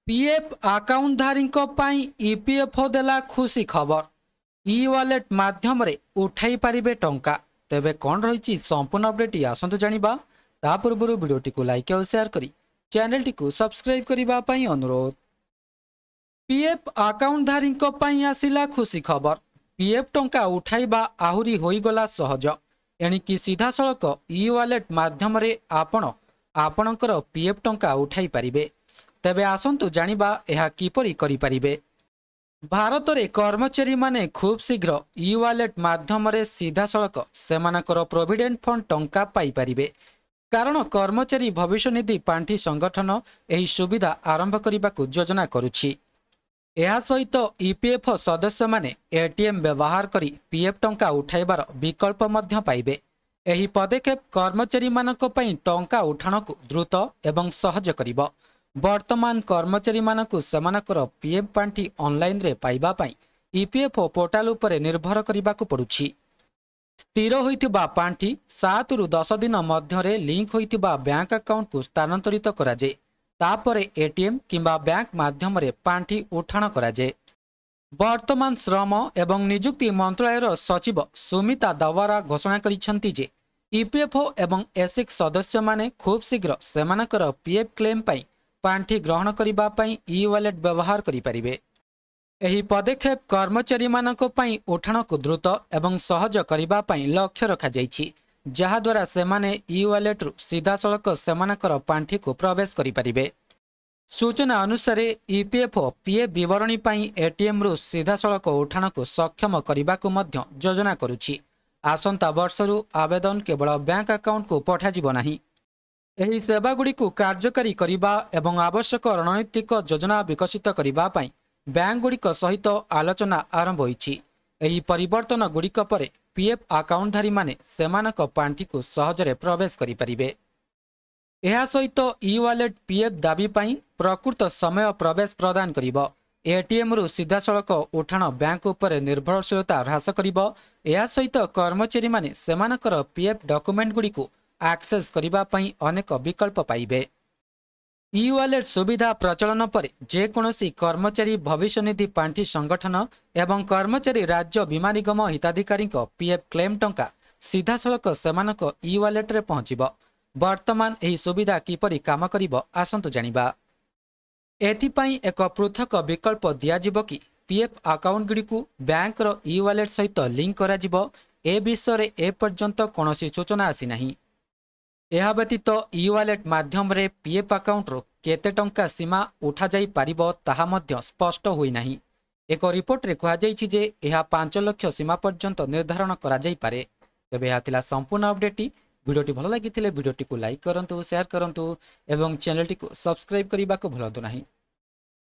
PF आकाउंटधारी EPFO देला खुशी खबर। ई वालेट माध्यम रे उठाई पारिबे टंका। तेबे कौन रही संपूर्ण अपडेट आसतु जानिबा। ता पूर्व वीडियोटी को लाइक और शेयर करी चैनल टी को सब्सक्राइब करिबा पई अनुरोध। पीएफ आकाउंटधारी आसिला खुशी खबर। पीएफ टंका उठाइबा आहुरी होईगला सहज। एणिकी सीधा सड़क ई वालेट माध्यम रे आपणकर पीएफ टंका उठाई पारिबे। तेबे आसंतु जानिबा एहा किपरि करि पारिबे। भारत रे कर्मचारी माने खूब शीघ्र ई वालेट माध्यम रे सीधा सड़क सेमानकर प्रोविडेंट फंड टंका पाई पारिबे। कारण कर्मचारी भविष्य निधि पांठी संगठन एही सुविधा आरंभ करने योजना करुछि। एहा सहित ईपीएफओ सदस्य माने एटीएम व्यवहार करी पीएफ टंका उठाइबार विकल्प मध्य पाइबे। एही पदक्षेप कर्मचारी मानक पई टंका उठाण को द्रुत एवं सहज करिबो। वर्तमान कर्मचारी मानकु सेमानकर पीएफ पांठी ऑनलाइन रे पाइबा पई ईपीएफओ पोर्टाल उपरे निर्भर करिबाकु पड़ुछि। स्थिर होइतिबा पांठी 7 रु 10 दिन मध्य रे लिंक होइतिबा बैंक अकाउंट को स्थानांतरित करा जाय। तापरे एटीएम किंबा बैंक माध्यम रे पांठी उठाण करा जाय। वर्तमान श्रम एवं नियुक्ति मंत्रालयर सचिव सुमिता दवारा घोषणा करिसंती जे ईपीएफओ एवं एसिक सदस्य माने खूब शीघ्र सेमानकर पीएफ क्लेम पई पांठी ग्रहण करिबा पई ई वालेट व्यवहार करि परिबे। एही पदक्षेप कर्मचारी मानक पई उठाण को द्रुत एवं सहज करिबा पई लक्ष्य रखा जाइछि, जहा द्वारा सेमाने ई वालेट रु सीधा सड़क सेमानकर पांठी को प्रवेश करि परिबे। सूचना अनुसार ईपीएफओ पीएफ विवरणी पई एटीएम रु सीधा सड़क उठाण को सक्षम करिबा को मध्य योजना करुछि। आसंता वर्षरु आवेदन केवल बैंक अकाउंट को पठा जिवो नाही। एही सेवागुड़ी को कार्यकारी करिबा एवं आवश्यक रणनीतिक योजना विकसित करिबा पई बैंक गुड़िक सहित आलोचना आरंभ होईछि। एही परिवर्तन गुड़िक परे पीएफ अकाउंटधारी माने सेमानक पांठी को सहजरे प्रवेश करि परिबे। एहा सहित ई वालेट पीएफ दाबी पई प्रकृत समय प्रवेश प्रदान करिबो। एटीएम रु सीधा सड़क उठाण बैंक उपरे निर्भरशीलता ह्रास करिबो। एहा सहित कर्मचारी माने सेमानकर पीएफ डॉक्यूमेंट गुड़ी को एक्सेस करिबा पई अनेक विकल्प पाइबे। ई वालेट सुविधा प्रचलन पर जेकोसी कर्मचारी भविष्य निधि पांठी संगठन एवं कर्मचारी राज्य बीमा निगम हिताधिकारी पीएफ क्लेम टंका सीधा सड़क सेमानक ई वालेट रे पहुंचीबो। वर्तमान एही सुविधा किपरि काम करिबो आसंतु जानिबा। एथिपाई एक पृथक विकल्प दियाजिबो कि पीएफ अकाउंट गुडी को बैंक रो ई वालेट सहित लिंक करा जिवो। ए विषय रे ए पर्यंत कोनोसी सूचना आसी नाही। यह व्यतीत ई वालेट माध्यम रे पीएफ अकाउंट रो केते टंका सीमा उठा जाई पारिबो ताहा मध्य स्पष्ट होई नाही। एक रिपोर्ट रे कहा जायछि जे यह 5 लाख सीमा पर्यंत निर्धारण करा जाई पारे। तबे यह थिला संपूर्ण अपडेट। वीडियोटी भल लागिथिले वीडियोटी को लाइक करंतु, शेयर करंतु एवं चैनल टी को सब्सक्राइब करिबा को भूलंतु नाही।